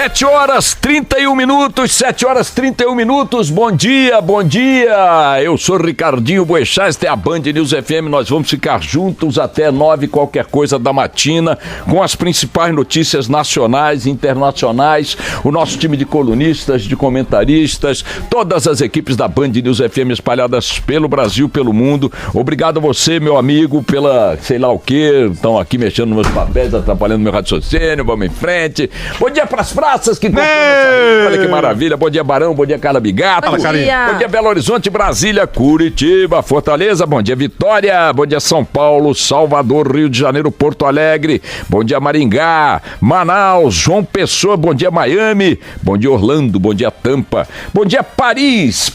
7 horas 31 minutos, 7 horas 31 minutos, bom dia, bom dia. Eu sou Ricardinho Boechat, esta é a Band News FM, nós vamos ficar juntos até 9, qualquer coisa da matina, com as principais notícias nacionais e internacionais, o nosso time de colunistas, de comentaristas, todas as equipes da Band News FM espalhadas pelo Brasil, pelo mundo. Obrigado a você, meu amigo, pela sei lá o que, estão aqui mexendo nos meus papéis, atrapalhando meu raciocínio, vamos em frente. Bom dia pras praças que olha que maravilha. Bom dia, Barão, bom dia, Carla Bigato. Bom dia. Bom dia, Belo Horizonte, Brasília, Curitiba, Fortaleza, bom dia, Vitória, bom dia, São Paulo, Salvador, Rio de Janeiro, Porto Alegre, bom dia, Maringá, Manaus, João Pessoa, bom dia, Miami, bom dia, Orlando, bom dia, Tampa, bom dia, Paris,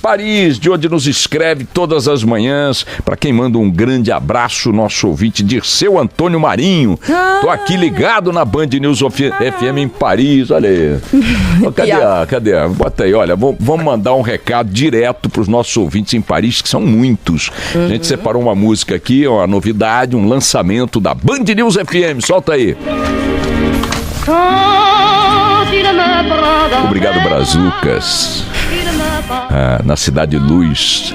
de onde nos escreve todas as manhãs, para quem manda um grande abraço, nosso ouvinte Dirceu Antônio Marinho. Tô aqui ligado na Band News FM em Paris, olha aí. Cadê? Bota aí, olha, vamos mandar um recado direto para os nossos ouvintes em Paris, que são muitos. A gente separou uma música aqui, uma novidade, um lançamento da Band News FM, solta aí. Obrigado, Brazucas. Na Cidade Luz.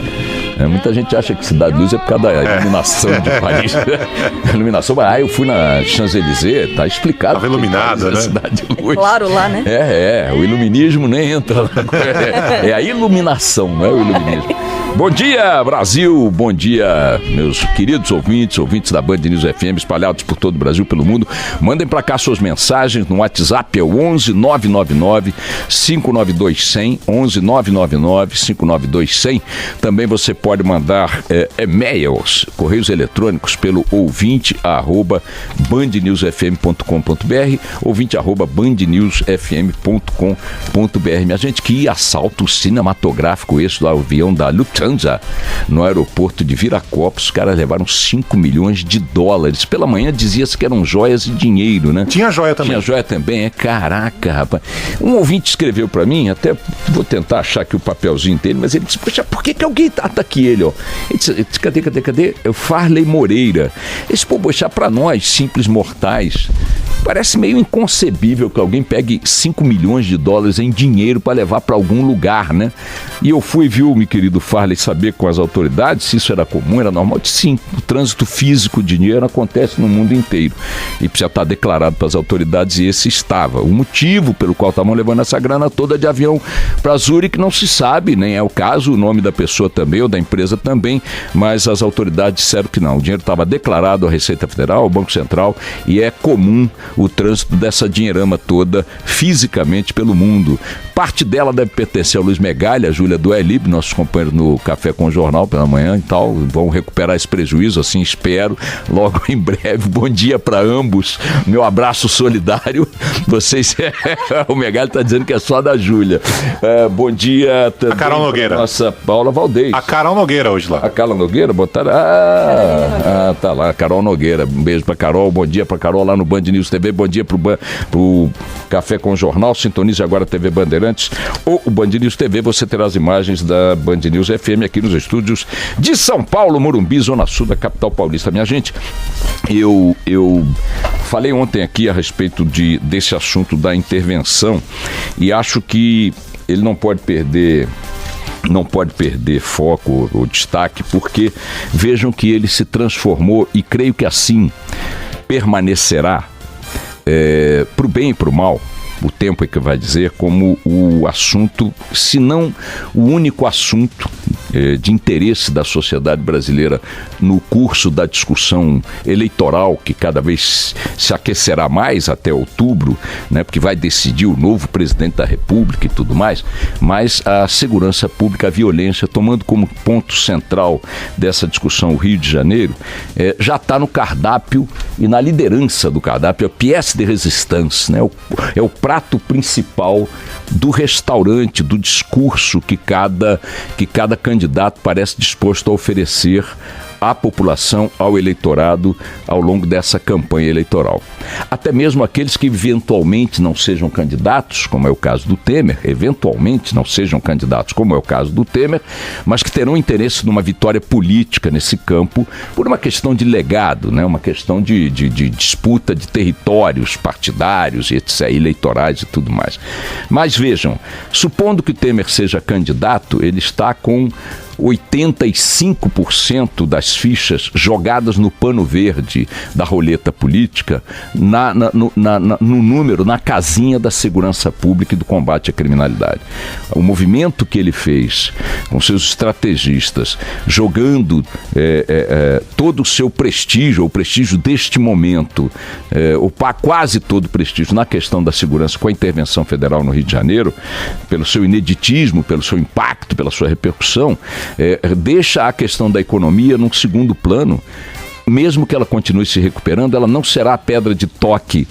Muita gente acha que Cidade Luz é por causa da iluminação de Paris. Iluminação, eu fui na Champs-Élysées, tá explicado. Tava iluminada, né? Cidade Luz. Claro, lá, né? O iluminismo nem entra. É a iluminação, não é o iluminismo. Bom dia, Brasil, bom dia, meus queridos ouvintes da Band News FM, espalhados por todo o Brasil, pelo mundo. Mandem pra cá suas mensagens no WhatsApp, é o 11 999 592 100, 11 999 592 100. Também você pode mandar e-mails, correios eletrônicos pelo ouvinte@bandnewsfm.com.br, ouvinte@bandnewsfm.com.br. Minha gente, que assalto cinematográfico esse do avião da Lufthansa no aeroporto de Viracopos. Os caras levaram 5 milhões de dólares. Pela manhã dizia-se que eram joias e dinheiro, né? Tinha joia também. Tinha joia também, Caraca, rapaz. Um ouvinte escreveu pra mim, até vou tentar achar aqui o papelzinho dele, mas ele disse, poxa, por que alguém tá aqui ele, ó? Ele disse, cadê? É o Farley Moreira. Esse poxa, pra nós, simples mortais, parece meio inconcebível que alguém pegue 5 milhões de dólares em dinheiro para levar para algum lugar, né? E eu fui, meu querido Farley, saber com as autoridades se isso era comum, era normal. Sim, o trânsito físico de dinheiro acontece no mundo inteiro e precisa estar declarado para as autoridades, e esse estava. O motivo pelo qual estavam levando essa grana toda de avião para Zurique não se sabe, nem é o caso, o nome da pessoa também, ou da empresa também, mas as autoridades disseram que não. O dinheiro estava declarado à Receita Federal, ao Banco Central, e é comum o trânsito dessa dinheirama toda fisicamente pelo mundo. Parte dela deve pertencer ao Luiz Megalha, a Júlia do Elib, nossos companheiros no Café com o Jornal pela manhã e tal, vão recuperar esse prejuízo, assim espero, logo em breve. Bom dia para ambos, meu abraço solidário. Vocês, o Megalha tá dizendo que é só da Júlia. Bom dia também. A Carol Nogueira. Nossa Paula Valdez. A Carol Nogueira hoje lá. A Carol Nogueira, botaram. Tá lá, a Carol Nogueira. Um beijo pra Carol, bom dia pra Carol lá no Band News TV, bom dia pro Café com o Jornal, sintonize agora a TV Bandeirantes ou o Band News TV, você terá as imagens da Band News FM aqui nos estúdios de São Paulo, Morumbi, Zona Sul da capital paulista. Minha gente, eu falei ontem aqui a respeito desse assunto da intervenção e acho que ele não pode perder foco ou destaque, porque vejam que ele se transformou, e creio que assim permanecerá, pro bem e pro mal, o tempo é que vai dizer, como o assunto, se não o único assunto de interesse da sociedade brasileira no curso da discussão eleitoral, que cada vez se aquecerá mais até outubro, né, porque vai decidir o novo presidente da República e tudo mais, mas a segurança pública, a violência, tomando como ponto central dessa discussão o Rio de Janeiro, já está no cardápio e na liderança do cardápio, a pièce de résistance, né, é o prato principal do restaurante, do discurso que cada candidato parece disposto a oferecer à população, ao eleitorado, ao longo dessa campanha eleitoral. Até mesmo aqueles que eventualmente não sejam candidatos, como é o caso do Temer, mas que terão interesse numa vitória política nesse campo por uma questão de legado, né? Uma questão de disputa de territórios partidários, etc., eleitorais e tudo mais. Mas vejam, supondo que o Temer seja candidato, ele está com 85% das fichas jogadas no pano verde da roleta política no número, na casinha da segurança pública e do combate à criminalidade. O movimento que ele fez com seus estrategistas, jogando todo o seu prestígio, o prestígio deste momento, quase todo o prestígio na questão da segurança com a intervenção federal no Rio de Janeiro, pelo seu ineditismo, pelo seu impacto, pela sua repercussão, deixa a questão da economia num segundo plano. Mesmo que ela continue se recuperando, ela não será a pedra de toque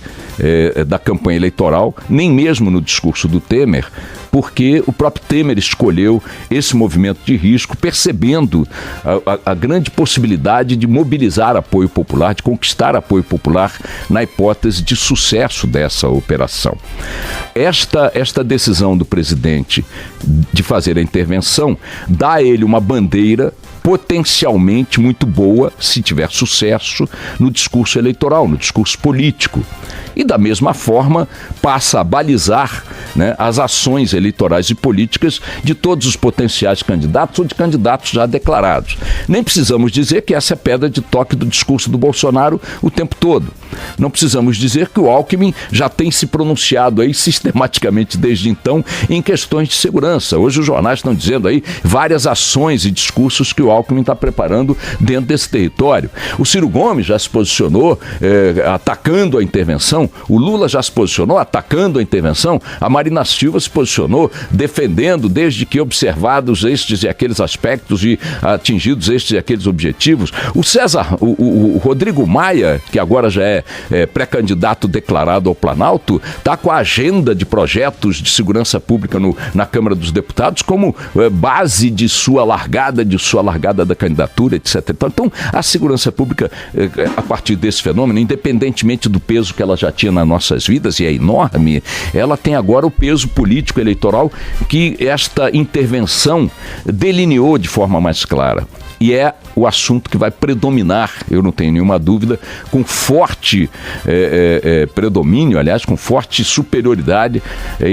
da campanha eleitoral, nem mesmo no discurso do Temer, porque o próprio Temer escolheu esse movimento de risco, percebendo a grande possibilidade de mobilizar apoio popular, de conquistar apoio popular na hipótese de sucesso dessa operação. Esta decisão do presidente de fazer a intervenção dá a ele uma bandeira potencialmente muito boa, se tiver sucesso, no discurso eleitoral, no discurso político. E da mesma forma passa a balizar, né, as ações eleitorais e políticas de todos os potenciais candidatos ou de candidatos já declarados. Nem precisamos dizer que essa é a pedra de toque do discurso do Bolsonaro o tempo todo. Não precisamos dizer que o Alckmin já tem se pronunciado aí sistematicamente desde então em questões de segurança. Hoje os jornais estão dizendo aí várias ações e discursos que o Alckmin está preparando dentro desse território. O Ciro Gomes já se posicionou atacando a intervenção, o Lula já se posicionou atacando a intervenção, a Marina Silva se posicionou defendendo, desde que observados estes e aqueles aspectos e atingidos estes e aqueles objetivos. O Rodrigo Maia, que agora já é pré-candidato declarado ao Planalto, está com a agenda de projetos de segurança pública na Câmara dos Deputados como base de sua largada da candidatura, etc. Então, a segurança pública, a partir desse fenômeno, independentemente do peso que ela já tinha nas nossas vidas, e é enorme, ela tem agora o peso político eleitoral que esta intervenção delineou de forma mais clara. E é o assunto que vai predominar, eu não tenho nenhuma dúvida, com forte predomínio, aliás, com forte superioridade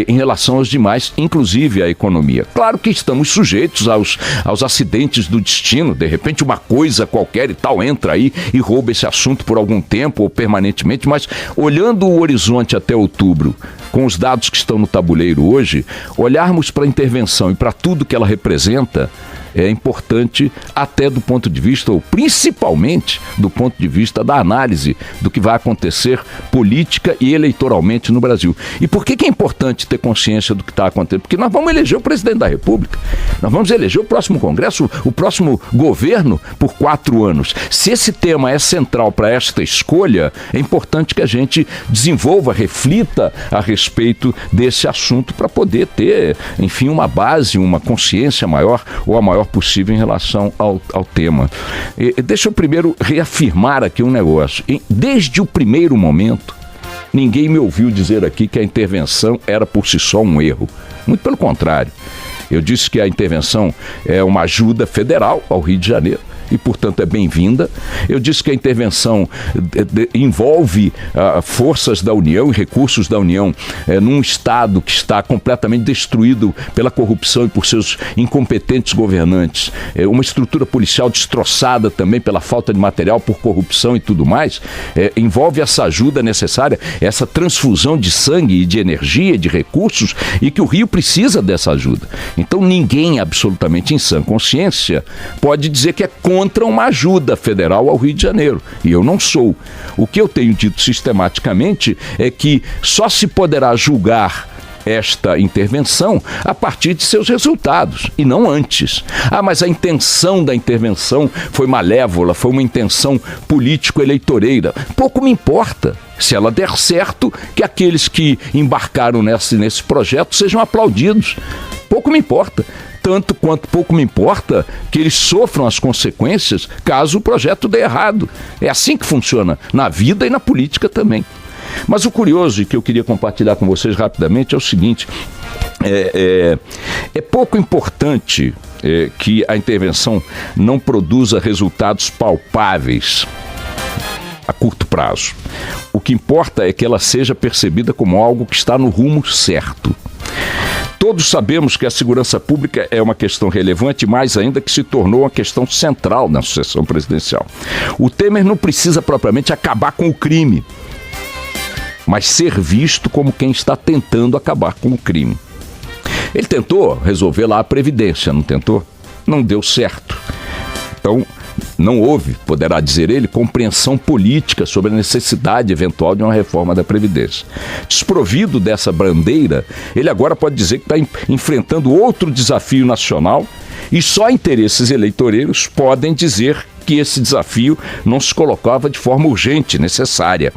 em relação aos demais, inclusive à economia. Claro que estamos sujeitos aos acidentes do destino, de repente uma coisa qualquer e tal entra aí e rouba esse assunto por algum tempo ou permanentemente, mas olhando o horizonte até outubro, com os dados que estão no tabuleiro hoje, olharmos para a intervenção e para tudo que ela representa, é importante até do ponto de vista, ou principalmente do ponto de vista da análise do que vai acontecer política e eleitoralmente no Brasil. E por que é importante ter consciência do que está acontecendo? Porque nós vamos eleger o presidente da República, nós vamos eleger o próximo Congresso, o próximo governo por 4 anos. Se esse tema é central para esta escolha, é importante que a gente desenvolva, reflita a respeito desse assunto para poder ter, enfim, uma base, uma consciência maior ou a maior possível em relação ao tema. Deixa eu primeiro reafirmar aqui um negócio. Desde o primeiro momento, ninguém me ouviu dizer aqui que a intervenção era por si só um erro. Muito pelo contrário. Eu disse que a intervenção é uma ajuda federal ao Rio de Janeiro e, portanto, é bem-vinda. Eu disse que a intervenção envolve forças da União e recursos da União num Estado que está completamente destruído pela corrupção e por seus incompetentes governantes, uma estrutura policial destroçada também pela falta de material, por corrupção e tudo mais. Envolve essa ajuda necessária, essa transfusão de sangue e de energia, de recursos, e que o Rio precisa dessa ajuda. Então ninguém, absolutamente em sã consciência, pode dizer que é contra uma ajuda federal ao Rio de Janeiro. E eu não sou. O que eu tenho dito sistematicamente é que só se poderá julgar esta intervenção a partir de seus resultados, e não antes. Mas a intenção da intervenção foi malévola, foi uma intenção político-eleitoreira. Pouco me importa. Se ela der certo, que aqueles que embarcaram nesse projeto sejam aplaudidos. Pouco me importa. tanto quanto pouco me importa que eles sofram as consequências caso o projeto dê errado. É assim que funciona na vida e na política também. Mas o curioso, e que eu queria compartilhar com vocês rapidamente, é o seguinte: é pouco importante que a intervenção não produza resultados palpáveis a curto prazo. O que importa é que ela seja percebida como algo que está no rumo certo. Todos sabemos que a segurança pública é uma questão relevante, mais ainda que se tornou uma questão central na sucessão presidencial. O Temer não precisa propriamente acabar com o crime, mas ser visto como quem está tentando acabar com o crime. Ele tentou resolver lá a Previdência, não tentou? Não deu certo. Então, não houve, poderá dizer ele, compreensão política sobre a necessidade eventual de uma reforma da Previdência. Desprovido dessa bandeira, ele agora pode dizer que está enfrentando outro desafio nacional e só interesses eleitoreiros podem dizer que esse desafio não se colocava de forma urgente, necessária.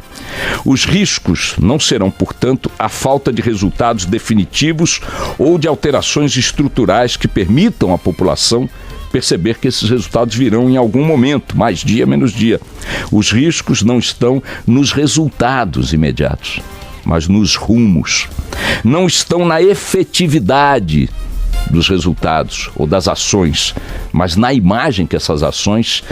Os riscos não serão, portanto, a falta de resultados definitivos ou de alterações estruturais que permitam à população perceber que esses resultados virão em algum momento, mais dia, menos dia. Os riscos não estão nos resultados imediatos, mas nos rumos. Não estão na efetividade dos resultados ou das ações, mas na imagem que essas ações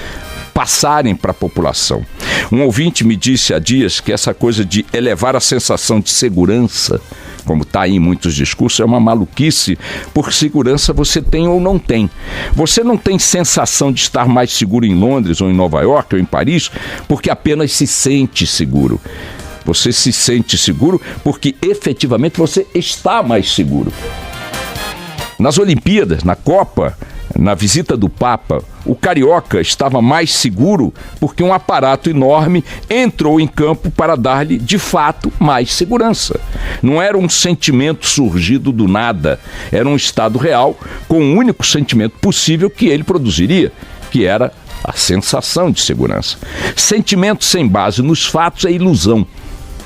passarem para a população. Um ouvinte me disse há dias que essa coisa de elevar a sensação de segurança, como está aí em muitos discursos, é uma maluquice, porque segurança você tem ou não tem. Você não tem sensação de estar mais seguro em Londres ou em Nova York ou em Paris, porque apenas se sente seguro. Você se sente seguro porque efetivamente você está mais seguro. Nas Olimpíadas, na Copa, na visita do Papa, o carioca estava mais seguro porque um aparato enorme entrou em campo para dar-lhe, de fato, mais segurança. Não era um sentimento surgido do nada, era um estado real com o único sentimento possível que ele produziria, que era a sensação de segurança. Sentimento sem base nos fatos é ilusão.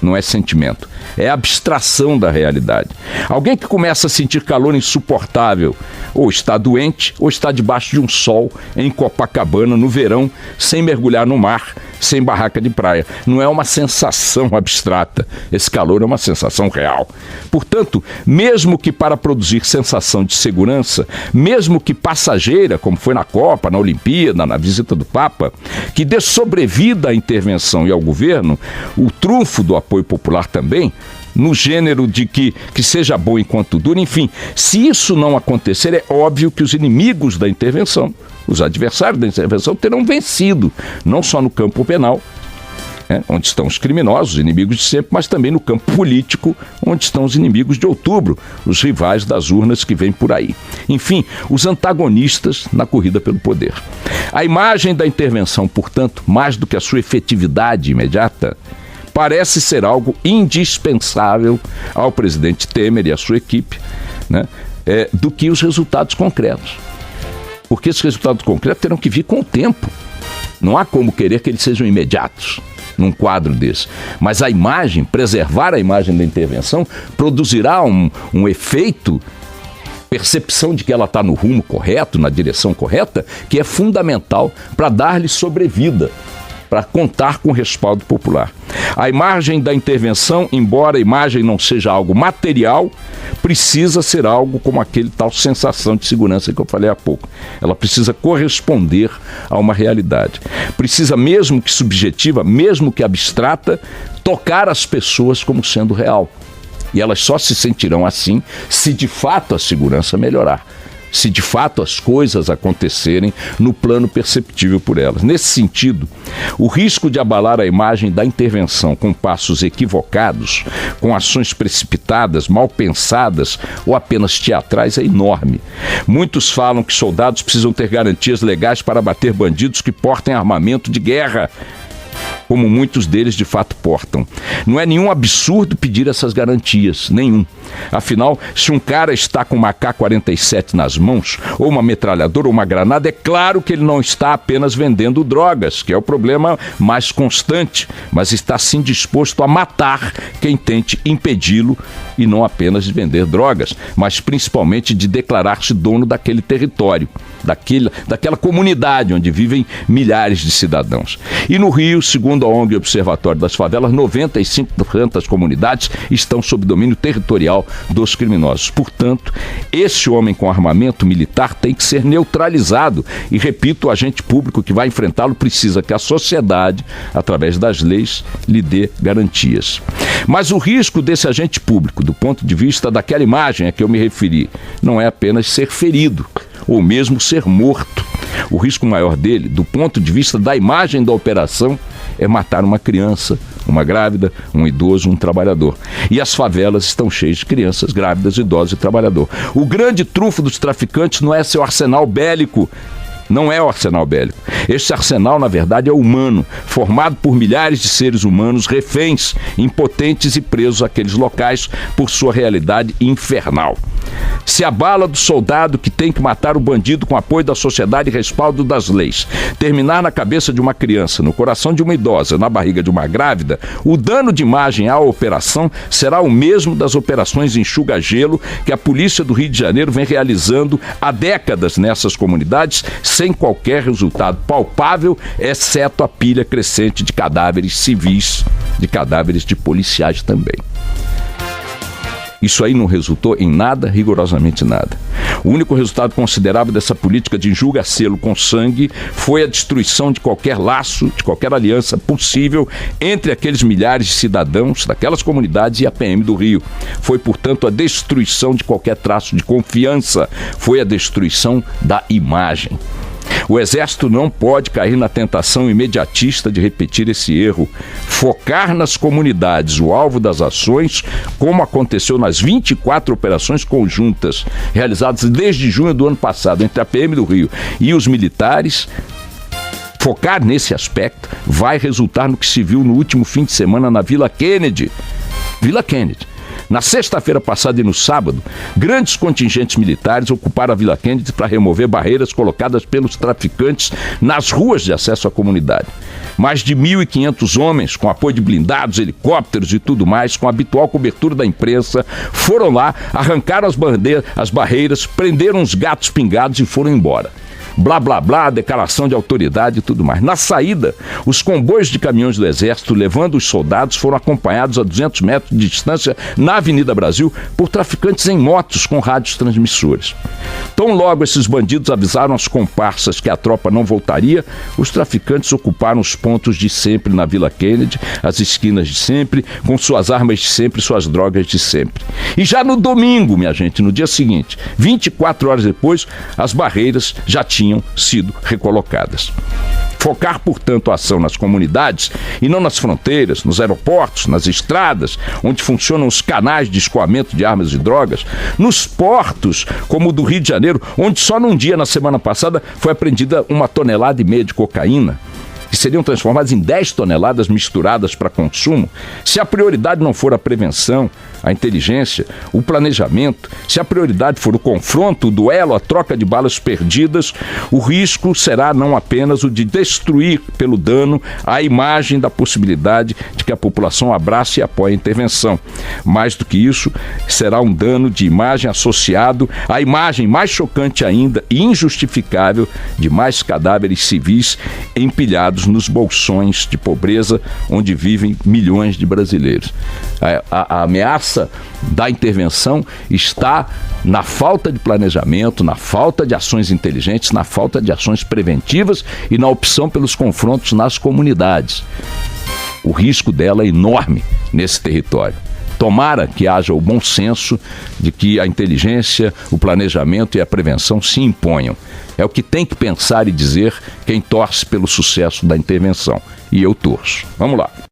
Não é sentimento, é abstração da realidade. Alguém que começa a sentir calor insuportável, ou está doente, ou está debaixo de um sol em Copacabana no verão, sem mergulhar no mar, sem barraca de praia. Não é uma sensação abstrata, esse calor é uma sensação real. Portanto, mesmo que para produzir sensação de segurança, mesmo que passageira, como foi na Copa, na Olimpíada, na visita do Papa, que dê sobrevida à intervenção e ao governo, o trunfo do apoio popular também, no gênero de que seja bom enquanto dura, enfim, se isso não acontecer, é óbvio que os inimigos da intervenção, os adversários da intervenção terão vencido, não só no campo penal, onde estão os criminosos, os inimigos de sempre, mas também no campo político, onde estão os inimigos de outubro, os rivais das urnas que vêm por aí. Enfim, os antagonistas na corrida pelo poder. A imagem da intervenção, portanto, mais do que a sua efetividade imediata, parece ser algo indispensável ao presidente Temer e à sua equipe, do que os resultados concretos. Porque esses resultados concretos terão que vir com o tempo. Não há como querer que eles sejam imediatos num quadro desse. Mas a imagem, preservar a imagem da intervenção, produzirá um efeito, percepção de que ela está no rumo correto, na direção correta, que é fundamental para dar-lhe sobrevida, para contar com o respaldo popular. A imagem da intervenção, embora a imagem não seja algo material, precisa ser algo como aquele tal sensação de segurança que eu falei há pouco. Ela precisa corresponder a uma realidade. Precisa, mesmo que subjetiva, mesmo que abstrata, tocar as pessoas como sendo real. E elas só se sentirão assim se de fato a segurança melhorar. Se de fato as coisas acontecerem no plano perceptível por elas. Nesse sentido, o risco de abalar a imagem da intervenção com passos equivocados, com ações precipitadas, mal pensadas ou apenas teatrais é enorme. Muitos falam que soldados precisam ter garantias legais para bater bandidos que portem armamento de guerra. como muitos deles de fato portam. Não é nenhum absurdo pedir essas garantias, nenhum. Afinal, se um cara está com uma AK-47 nas mãos, ou uma metralhadora ou uma granada, é claro que ele não está apenas vendendo drogas, que é o problema mais constante, mas está sim disposto a matar quem tente impedi-lo, e não apenas de vender drogas, mas principalmente de declarar-se dono daquele território, daquela comunidade onde vivem milhares de cidadãos. E no Rio, segundo a ONG Observatório das Favelas, 95% das comunidades estão sob domínio territorial dos criminosos. Portanto, esse homem com armamento militar tem que ser neutralizado. E, repito, o agente público que vai enfrentá-lo precisa que a sociedade, através das leis, lhe dê garantias. Mas o risco desse agente público, do ponto de vista daquela imagem a que eu me referi, não é apenas ser ferido, ou mesmo ser morto. O risco maior dele, do ponto de vista da imagem da operação, é matar uma criança, uma grávida, um idoso, um trabalhador. E as favelas estão cheias de crianças, grávidas, idosos e trabalhador. O grande trunfo dos traficantes não é seu arsenal bélico. Não é o arsenal bélico. Esse arsenal, na verdade, é humano, formado por milhares de seres humanos reféns, impotentes e presos àqueles locais por sua realidade infernal. Se a bala do soldado que tem que matar o bandido com apoio da sociedade e respaldo das leis terminar na cabeça de uma criança, no coração de uma idosa, na barriga de uma grávida, o dano de imagem à operação será o mesmo das operações enxuga-gelo que a polícia do Rio de Janeiro vem realizando há décadas nessas comunidades, sem qualquer resultado palpável, exceto a pilha crescente de cadáveres civis, de cadáveres de policiais também. Isso aí não resultou em nada, rigorosamente nada. O único resultado considerável dessa política de enxuga-gelo com sangue foi a destruição de qualquer laço, de qualquer aliança possível entre aqueles milhares de cidadãos daquelas comunidades e a PM do Rio. Foi, portanto, a destruição de qualquer traço de confiança, foi a destruição da imagem. O Exército não pode cair na tentação imediatista de repetir esse erro. Focar nas comunidades, o alvo das ações, como aconteceu nas 24 operações conjuntas realizadas desde junho do ano passado entre a PM do Rio e os militares. Focar nesse aspecto vai resultar no que se viu no último fim de semana na Vila Kennedy. Vila Kennedy. Na sexta-feira passada e no sábado, grandes contingentes militares ocuparam a Vila Kennedy para remover barreiras colocadas pelos traficantes nas ruas de acesso à comunidade. Mais de 1.500 homens, com apoio de blindados, helicópteros e tudo mais, com a habitual cobertura da imprensa, foram lá, arrancaram as barreiras, prenderam os gatos pingados e foram embora. Blá, blá, blá, declaração de autoridade e tudo mais. Na saída, os comboios de caminhões do Exército levando os soldados foram acompanhados a 200 metros de distância na Avenida Brasil por traficantes em motos com rádios transmissores. Tão logo esses bandidos avisaram as comparsas que a tropa não voltaria, os traficantes ocuparam os pontos de sempre na Vila Kennedy, as esquinas de sempre, com suas armas de sempre, suas drogas de sempre. E já no domingo, minha gente, no dia seguinte, 24 horas depois, as barreiras já tinham sido recolocadas. Focar, portanto, a ação nas comunidades e não nas fronteiras, nos aeroportos, nas estradas, onde funcionam os canais de escoamento de armas e drogas, nos portos, como o do Rio de Janeiro, onde só num dia, na semana passada, foi apreendida 1,5 toneladas de cocaína, que seriam transformadas em 10 toneladas misturadas para consumo. Se a prioridade não for a prevenção, a inteligência, o planejamento, se a prioridade for o confronto, o duelo, a troca de balas perdidas, o risco será não apenas o de destruir pelo dano a imagem da possibilidade de que a população abrace e apoie a intervenção. Mais do que isso, será um dano de imagem associado à imagem mais chocante ainda e injustificável de mais cadáveres civis empilhados nos bolsões de pobreza onde vivem milhões de brasileiros. A ameaça da intervenção está na falta de planejamento, na falta de ações inteligentes, na falta de ações preventivas e na opção pelos confrontos nas comunidades. O risco dela é enorme nesse território. Tomara que haja o bom senso de que a inteligência, o planejamento e a prevenção se imponham. É o que tem que pensar e dizer quem torce pelo sucesso da intervenção. E eu torço. Vamos lá.